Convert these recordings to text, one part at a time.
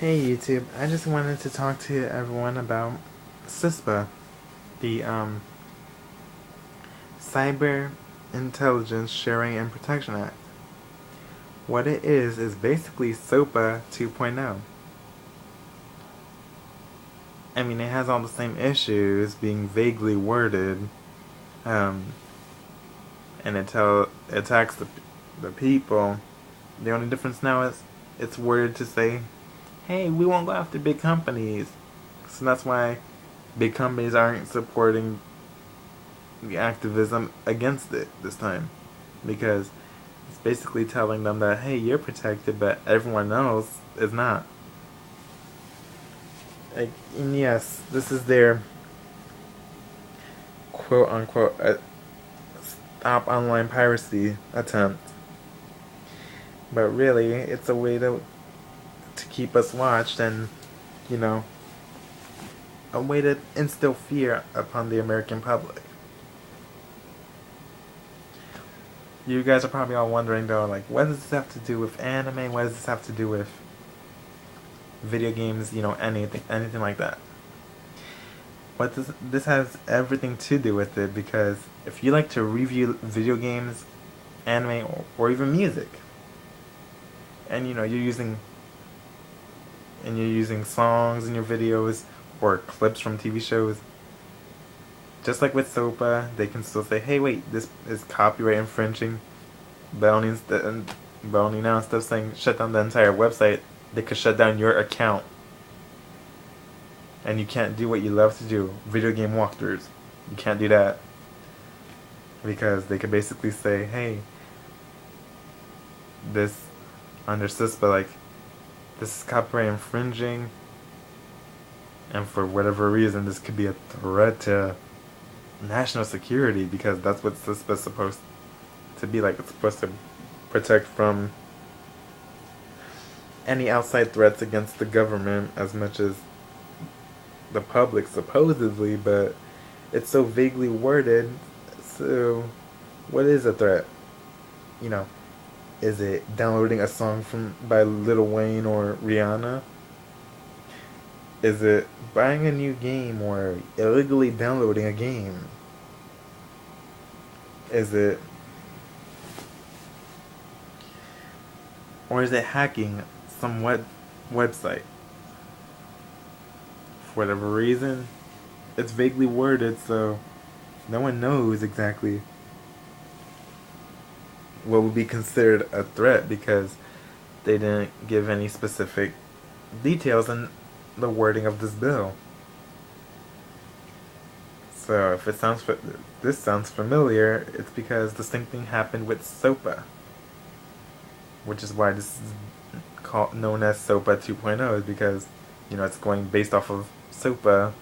Hey YouTube, I just wanted to talk to everyone about Cispa, the Cyber Intelligence Sharing and Protection Act. What it is basically SOPA 2.0. I mean, it has all the same issues being vaguely worded, um, and it attacks the people. The only difference now is it's worded to say, "Hey, we won't go after big companies," so that's why big companies aren't supporting the activism against it this time, because it's basically telling them that, hey, you're protected, but everyone else is not. Like, and yes, this is their quote unquote stop online piracy attempt, but really it's a way to keep us watched, and you know, a way to instill fear upon the American public. You guys are probably all wondering though, like, what does this have to do with anime? What does this have to do with video games? Anything like that. But this has everything to do with it, because if you like to review video games, anime, or even music, and you're using songs in your videos or clips from TV shows, just like with SOPA, they can still say, "Hey, wait, this is copyright infringing." But only now, instead of saying shut down the entire website, they could shut down your account, and you can't do what you love to do, video game walkthroughs. You can't do that, because they could basically say, "Hey, this under Cispa, like, this is copyright infringing, and for whatever reason, this could be a threat to national security," because that's what CISPA is supposed to be like. It's supposed to protect from any outside threats against the government as much as the public, supposedly, but it's so vaguely worded. So, what is a threat? You know, is it downloading a song by Lil Wayne or Rihanna? Is it buying a new game or illegally downloading a game? Is it Or is it hacking some website? For whatever reason, it's vaguely worded, so no one knows exactly what would be considered a threat, because they didn't give any specific details in the wording of this bill. So if this sounds familiar, it's because the same thing happened with SOPA, which is why this is known as SOPA 2.0, is because it's going based off of SOPA.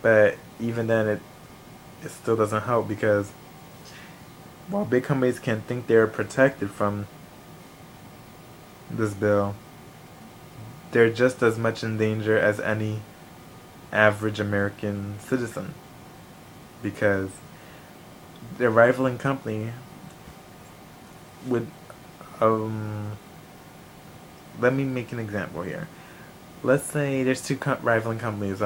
But even then, it still doesn't help, because while big companies can think they're protected from this bill, they're just as much in danger as any average American citizen, because their rivaling company would let me make an example here. Let's say there's two rivaling companies,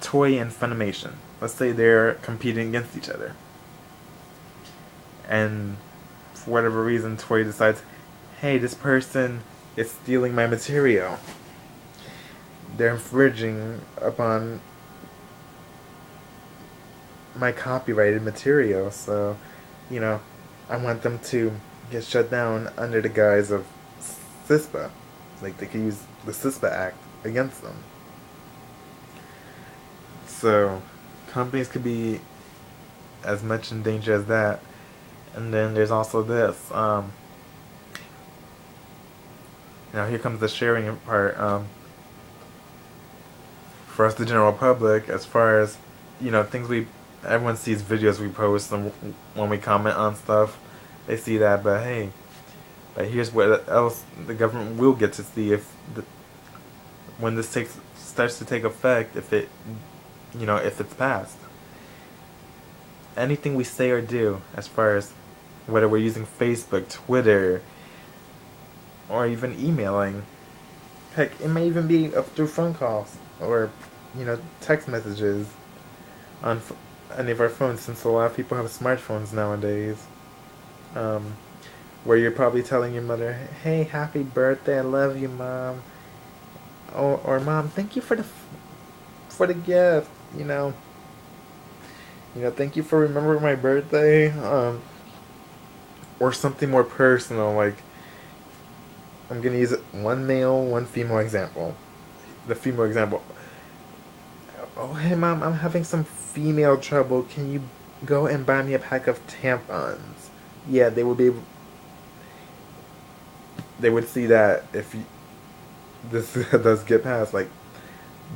Toy and Funimation. Let's say they're competing against each other, and for whatever reason, Toy decides, hey, this person is stealing my material. They're infringing upon my copyrighted material, so, I want them to get shut down under the guise of Cispa. Like, they could use the Cispa Act against them. So, companies could be as much in danger as that. And then there's also this. Here comes the sharing part. For us, the general public, as far as, everyone sees videos we post, and when we comment on stuff, they see that, but hey, here's what else the government will get to see when this starts to take effect, if it's passed. Anything we say or do, as far as whether we're using Facebook, Twitter, or even emailing. Heck, it may even be up through phone calls or, text messages on any of our phones, since a lot of people have smartphones nowadays. Um, where you're probably telling your mother, "Hey, happy birthday! I love you, mom." Or "Mom, thank you for the gift." Thank you for remembering my birthday. Or something more personal, like I'm gonna use one male, one female example. The female example. "Oh, hey, mom, I'm having some female trouble. Can you go and buy me a pack of tampons?" Yeah, they would see that if this does get passed. Like,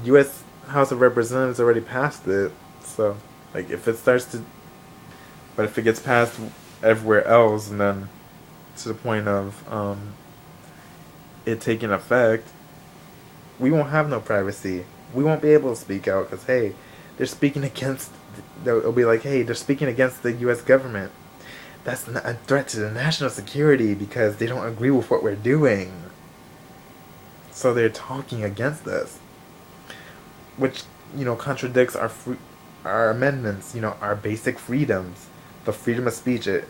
U.S. House of Representatives already passed it, so like but if it gets passed everywhere else, and then to the point of it taking effect, we won't have no privacy. We won't be able to speak out because, hey, they're speaking against. They'll be like, hey, they're speaking against the U.S. government. That's not a threat to the national security because they don't agree with what we're doing. So they're talking against us, which contradicts our amendments. Our basic freedoms, the freedom of speech. It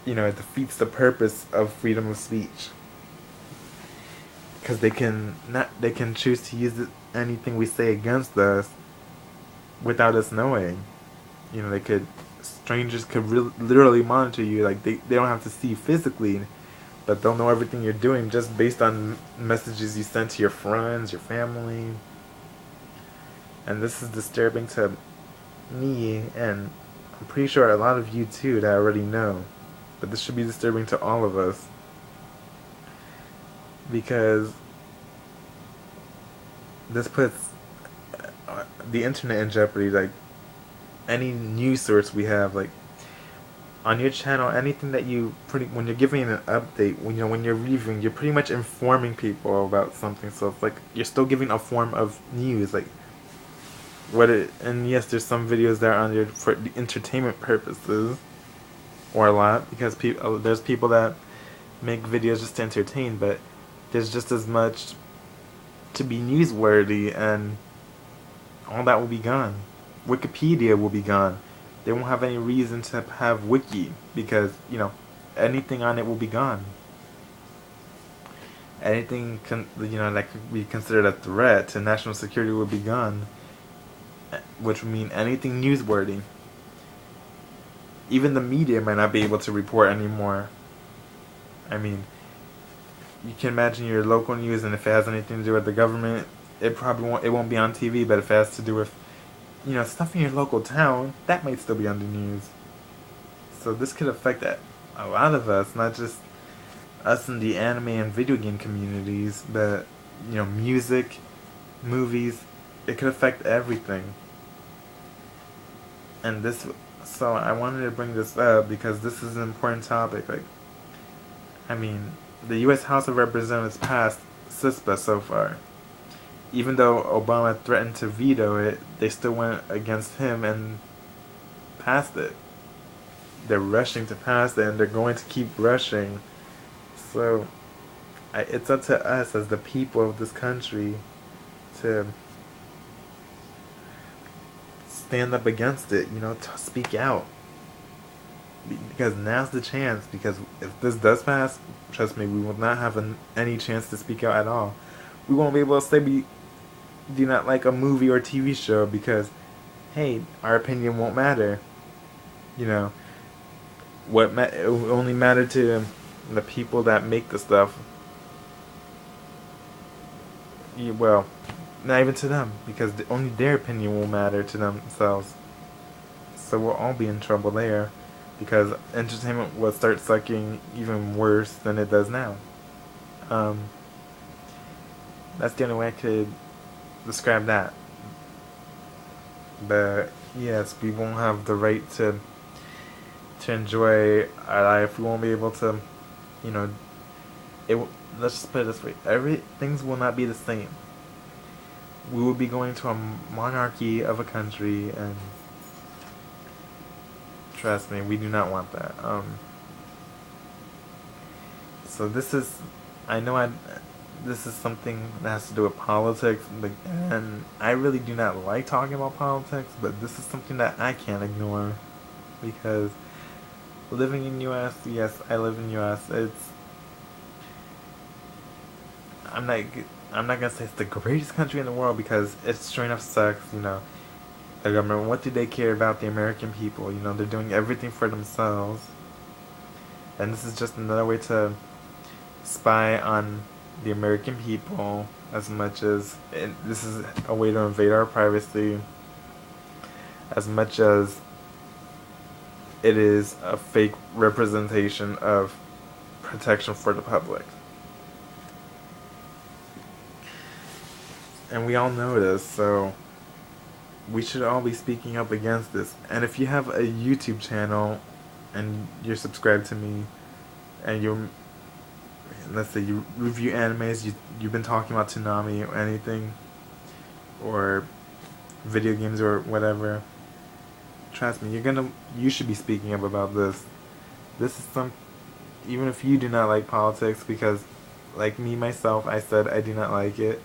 defeats the purpose of freedom of speech. Because they can choose to use anything we say against us without us knowing. Strangers could literally monitor you. Like, they don't have to see you physically, but they'll know everything you're doing just based on messages you send to your friends, your family. And this is disturbing to me, and I'm pretty sure a lot of you too that already know. But this should be disturbing to all of us, because this puts the internet in jeopardy. Like, any news source we have, like on your channel, anything that when you're giving an update, when you're reviewing, you're pretty much informing people about something. So it's like you're still giving a form of news, like and yes, there's some videos that are on there for entertainment purposes, or a lot, because there's people that make videos just to entertain, but there's just as much to be newsworthy, and all that will be gone. Wikipedia will be gone. They won't have any reason to have wiki, because anything on it will be gone. Anything that could be considered a threat to national security will be gone, which would mean anything newsworthy. Even the media might not be able to report anymore. I mean, you can imagine your local news, and if it has anything to do with the government, it won't be on TV. But if it has to do with stuff in your local town, that might still be on the news. So this could affect a lot of us, not just us in the anime and video game communities, but music, movies. It could affect everything. And so I wanted to bring this up because this is an important topic. Like, I mean, the U.S. House of Representatives passed Cispa so far. Even though Obama threatened to veto it, they still went against him and passed it. They're rushing to pass it, and they're going to keep rushing. So, it's up to us as the people of this country to stand up against it, to speak out. Because now's the chance, because if this does pass, trust me, we will not have any chance to speak out at all. We won't be able to say we do not like a movie or TV show because, hey, our opinion won't matter. It will only matter to the people that make the stuff. Well, not even to them, because only their opinion will matter to themselves. So we'll all be in trouble there, because entertainment will start sucking even worse than it does now. That's the only way I could describe that. But yes, we won't have the right to enjoy our life. We won't be able to, let's just put it this way: things will not be the same. We will be going to a monarchy of a country, and trust me, we do not want that. So I know this is something that has to do with politics, and I really do not like talking about politics, but this is something that I can't ignore because living in U.S., yes, I live in U.S. I'm not I'm not gonna say it's the greatest country in the world because it straight up sucks. The government. What do they care about the American people? They're doing everything for themselves, and this is just another way to spy on the American people as much as this is a way to invade our privacy as much as it is a fake representation of protection for the public. And we all know this, so we should all be speaking up against this. And if you have a YouTube channel and you're subscribed to me and let's say you review animes, you've been talking about Toonami or anything, or video games or whatever, trust me, you should be speaking up about this. This is even if you do not like politics, because like me myself, I said I do not like it.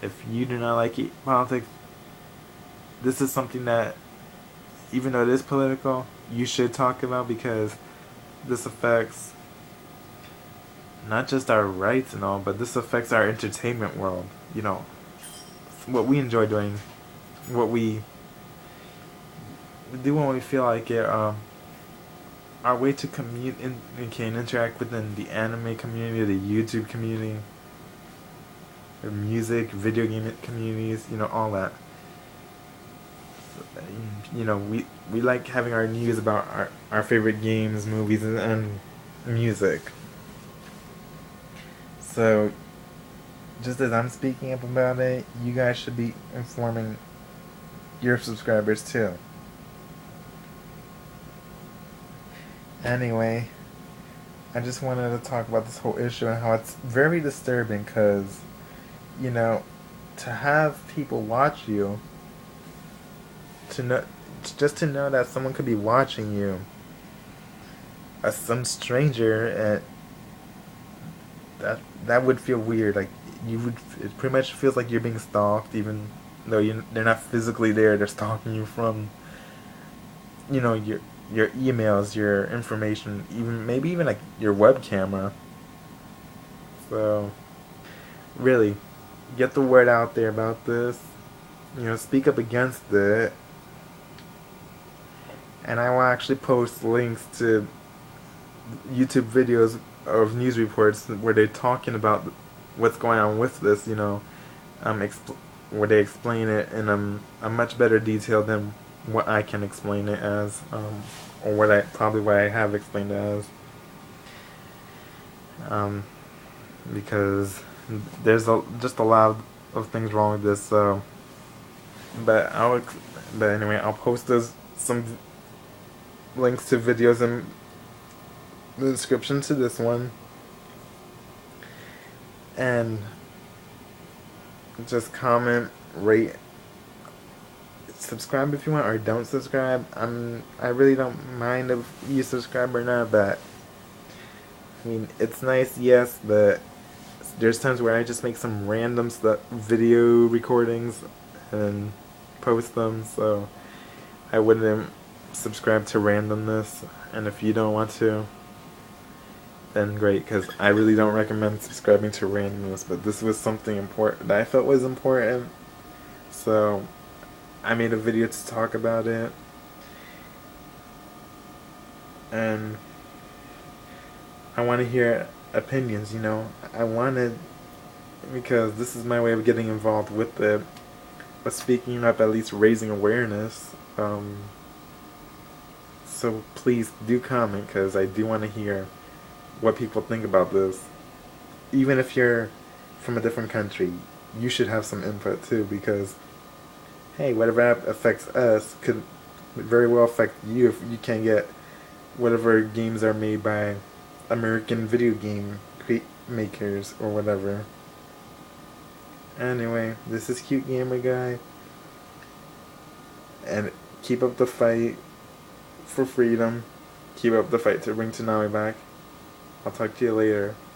If you do not like politics, this is something that, even though it is political, you should talk about, because this affects not just our rights and all, but this affects our entertainment world. What we enjoy doing, what we do when we feel like it. Our way to communicate and interact within the anime community, the YouTube community, the music, video game communities, all that. We like having our news about our favorite games, movies, and music. So, just as I'm speaking up about it, you guys should be informing your subscribers too. Anyway, I just wanted to talk about this whole issue and how it's very disturbing because, to have people watch you, just to know that someone could be watching you, some stranger, and that would feel weird. Like it pretty much feels like you're being stalked, even though they're not physically there. They're stalking you from, your emails, your information, maybe even like your web camera. So, really, get the word out there about this. Speak up against it. And I will actually post links to YouTube videos of news reports where they're talking about what's going on with this, where they explain it in a much better detail than what I can explain it as, or what I have explained it as, because there's just a lot of things wrong with this. So, but anyway, I'll post some links to videos in the description to this one, and just comment, rate, subscribe if you want, or don't subscribe. I really don't mind if you subscribe or not, but it's nice, yes, but there's times where I just make some random video recordings and post them, so I wouldn't subscribe to randomness. And if you don't want to, then great, because I really don't recommend subscribing to randomness, but this was something important that I felt was important, so I made a video to talk about it. And I want to hear opinions, because this is my way of getting involved with it, but speaking up, at least raising awareness. So please do comment, because I do want to hear what people think about this. Even if you're from a different country, you should have some input too, because hey, whatever affects us could very well affect you if you can't get whatever games are made by American video game makers or whatever. Anyway, this is Cute Gamer Guy, and keep up the fight for freedom. Keep up the fight to bring Toonami back. I'll talk to you later.